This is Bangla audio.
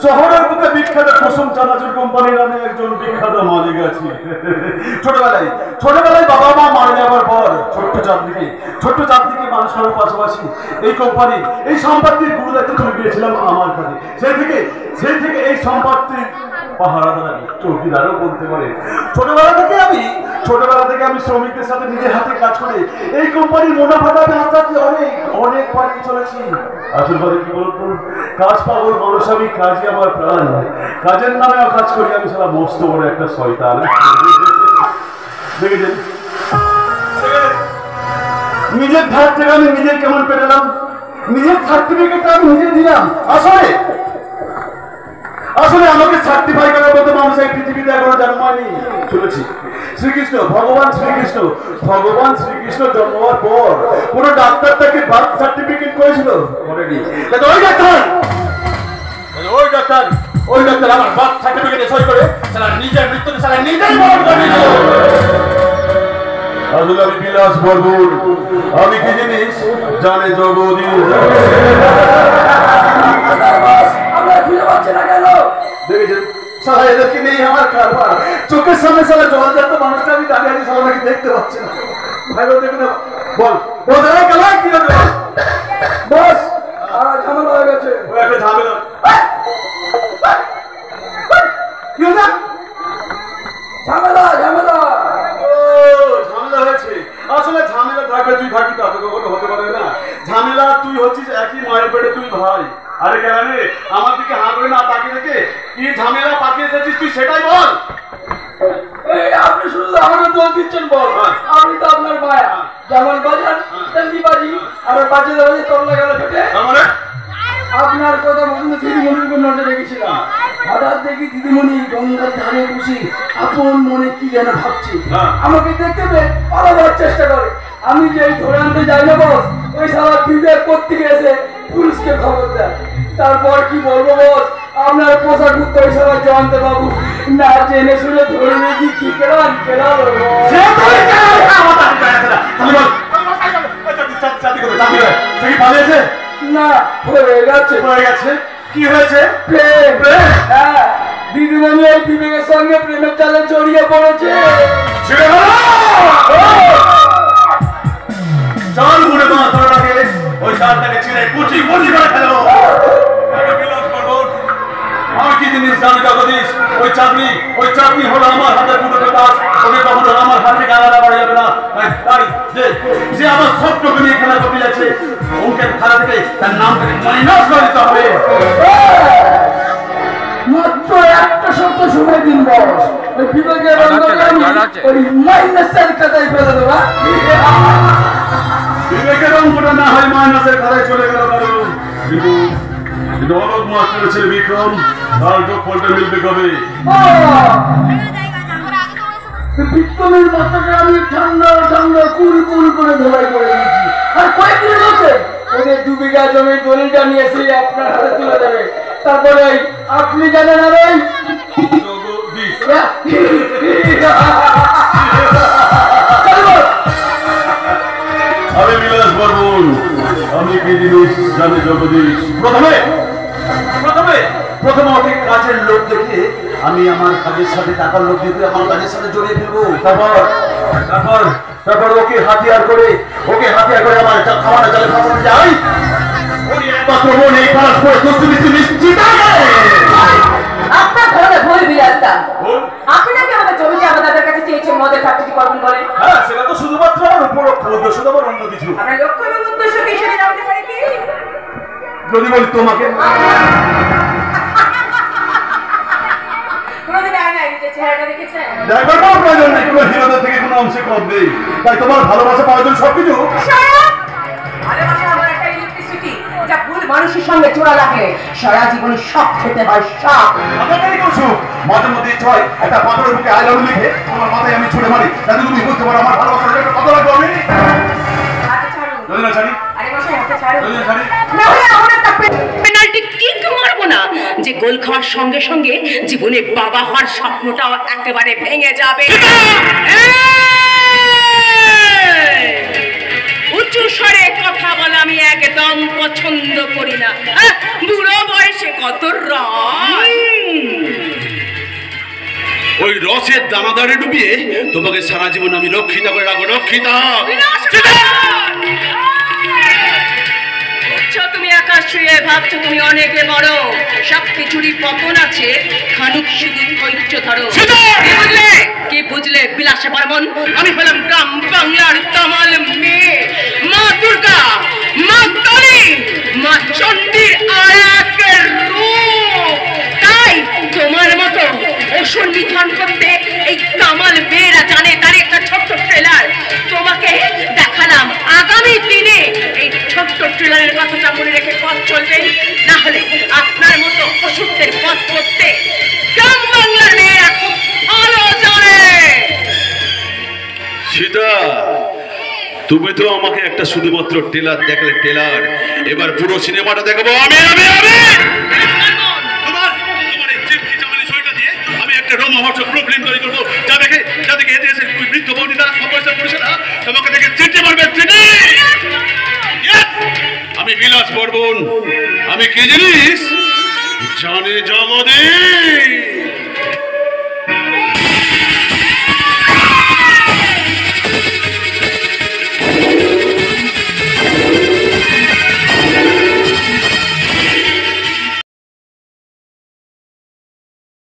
শহরের বুকে বিখ্যাত কুসুম চানাচুর কোম্পানির আমি একজন বিখ্যাত মালিক আছি। ছোটবেলায় বাবা মা মারা যাওয়ার পর ছোট্ট চাঁদনিকে মানুষ করার পাশাপাশি এই কোম্পানি এই সম্পত্তির গুরুদায়িত্ব তুলে দিয়েছিলাম আমার কাছে। সেই থেকে এই সম্পত্তির পাহারাদার চৌকিদারও বলতে পারে। ছোটবেলা থেকে আমি শ্রমিকদের সাথে নিজের হাতে কাজ করে এই কোম্পানির মুনাফাটা আস্তে অনেক বাড়িয়ে চলেছি। আসল কথা কি বলতো, কাজ পাগল মানুষ আমি, কাজই আমার প্রাণ। কাজের নামে কাজ করি আমি, সারা মস্ত বড় একটা শয়তান। দেখেছেন নিজের ধার থেকে আমি নিজে কেমন পেলাম, নিজের সার্টিফিকেটটা আমি নিজে দিলাম। আসলে আমাকে সার্টিফাই করার মতো মানুষ এই পৃথিবীতে এখনো জন্মায়নি। শুনেছি ভগবান শ্রীকৃষ্ণ জন্ম হওয়ার পর কোন ডাক্তার তাকে বার্থ সার্টিফিকেট করেছিল? ওই ডাক্তার আমার বার্থ সার্টিফিকেটে সই করে নিজের মৃত্যুতে নিজেই বরণ করে নিল। আসলে আমি বিলাস বর্বর, আমি কি জিনিস জানে জগদীশ। দেখেছেন সারা এদেরকে নেই আমার কারবার, চোখের সামনে সারা জলজাত মানুষটা আমি দাঁড়িয়ে আছি, সারা নাকি দেখতে পাচ্ছি না। ভাই দেখুন বল কি হবে বস? ঝামেলা হয়ে গেছে, একটা ঝামেলা। কি হলো? ঝামেলা হয়েছে। আসলে ঝামেলা থাকবে, তুই থাকি তা তো কখনো হতে পারে না। ঝামেলা তুই হচ্ছিস একই মায়ের পেটে তুই ভাই। আরে কেন আমার দিকে হাঁ করে না তাকিয়ে দেখে কি ঝামেলা পাঠিয়ে এসেছিস তুই সেটাই বল। আপনি শুধু আমাকে দোষ দিচ্ছেন বল, আমি তো আপনার ভাই, যেমন বাজান তেমনি বাজি, আর বাজিয়ে বাজি তোর লাগালো ফেটে। আপনার কথা মতন দিদিমণির উপর নজর রেখেছিলাম, হঠাৎ দেখি দিদিমণি গঙ্গার ধারে বসে আপন মনে কি যেন ভাবছি। আমাকে দেখতে পেয়ে পালাবার চেষ্টা করে, আমি যে ধরে আনতে যাই না বস, ওই সারা বিবেক করতে গেছে পুলিশকে খবর দেয়। তারপর কি বলবো বস, আপনার পোশাক উত্তর ওই সারা জয়ন্ত বাবু না জেনে শুনে ধরে নিয়ে কি কেলান না হয়ে গেছে। কি হয়েছে? দিদিমণি এই বিবেকের সঙ্গে প্রেমের জালে জড়িয়ে পড়েছে। চল মুড়ে মা তোরাকে ওই শালটাকে ছিঁড়ে কুচি করে ফেলো। আমি কি জিনিস জানি জগদীশ, ওই চাকরি হলো আমার হাতে পুরো কাজ, ওকে কখনো আমার হাত থেকে আলাদা করা যাবে না। তাই যে আমার স্বপ্নকে নিয়ে খেলা করতে যাচ্ছে, ওকে খেলা থেকে তার নামটাকে মাইনাস করে দিতে হবে। মাত্র একটা সপ্তাহ সময় দিন বস, ওই বিবেকের ওই মাইনাসের খাতায় ফেলে দেবা। বিবেকের অঙ্কটা না হয় মাইনাসের খাতায় চলে গেল, কারণ মাস্টারের ছেলে বিক্রম তার যোগফলটা মিলবে কবে? বিক্রমের মাথাকে আমি ঠান্ডা কুল করে ধোলাই করে দিয়েছি, আর কয়েকদিন হচ্ছে ওদের 2 বিঘা জমির দলিলটা নিয়ে এসে আপনার হাতে তুলে দেবে। তারপরে আপনি জানেন আর আমি বিলাস বর্মন, আমি কি জিনিস জানি জগদীশ। প্রথমে ওকে কাজের লোক দেখে আমি আমার কাজের সাথে টাকার লোক দেখে আমার কাজের সাথে জড়িয়ে ফেলবো। তারপর ওকে হাতিয়ার করে আমার খাওয়ানো জালে ফাঁসানো যায়। একমাত্র মনে এই পাশ করে নিশ্চিত আপনার ধরনের ভুল বিলাসটা। আপনি নাকি আমাদের জমিটা আমাদের কাছে চেয়েছেন মদের ফ্যাক্টরি করবেন বলে। হ্যাঁ, সেটা তো শুধুমাত্র আমার উপলক্ষ, শুধু আমার অন্য কিছু। আপনার লক্ষ্য এবং উদ্দেশ্য কি সেটা জানতে পারি কি? যদি বলি তোমাকে কোনোদিন আয়নায় নিজের চেহারাটা দেখেছেন? দেখবার কোনো প্রয়োজন নেই, কোনো হিরোদের থেকে কোনো অংশে কম নেই। তাই তোমার ভালোবাসা পাওয়ার জন্য সবকিছু। ভালোবাসা আমার একটা ইলেকট্রিসিটি, যা ভুল মানুষের সঙ্গে জোড়া লাগলে সারা জীবনে সব খেতে হয় সব। মাঝে মধ্যে ইচ্ছে হয় একটা পাথরের বুকে আই লাভ ইউ লিখে তোমার মাথায় আমি ছুড়ে মারি, যাতে তুমি বুঝতে পারো আমার ভালোবাসার একটা কত লাগবে। আমি যদি না ছাড়ি, না হলে আমার একটা পেনাল্টি কিক মারবো না, যে গোল খাওয়ার সঙ্গে সঙ্গে জীবনে বাবা হওয়ার স্বপ্নটাও একেবারে ভেঙে যাবে। উঁচু স্বরে কথা বলা আমি একদম পছন্দ করি না। বুড়ো বয়সে কত রস। ওই রসের দানাদারে ডুবিয়ে তোমাকে সারা জীবন আমি রক্ষিতা করে রাখবো, রক্ষিতা। তুমি আকাশ ছুঁয়ে ভাবছো তুমি অনেকে বড়, সব কিছুরই পতন আছে, খানুক শুধু ধৈর্য ধরো। কি বুঝলে বিলাসে বর্মন? আমি হলাম গ্রাম বাংলার তামাল মেয়ে, মা দুর্গা, মা কালী, মা চণ্ডীর আর এক রূপ। তাই তোমার মতো অসুর নিধন করতে এই তামাল মেয়েরা জানে। তার একটা ছোট্ট ট্রেলার তোমাকে দেখালাম। আগামী দিনে এই ছোট্ট ট্রেলারের কথাটা মনে রেখে পথ চলবে, না হলে আপনার মতো অসুরদের পথ করতে গ্রাম বাংলার মেয়েরা খুব ভালো জানে। সীতা, তুমি তো আমাকে একটা শুধুমাত্র টেলার দেখালে, টেলার। এবার পুরো সিনেমাটা দেখাবো আমি আমি আমি আমি একটা রোমহর্ষক প্রবলেম তৈরি করবো, যা দেখে এদেশের বৃদ্ধ বৌদি তারা সমস্যা পড়ছে না, তোমাকে দেখে চিনতে পারবে। আমি বিলাস বর্মন। আমি কি জিনিস জানে জগদীশ।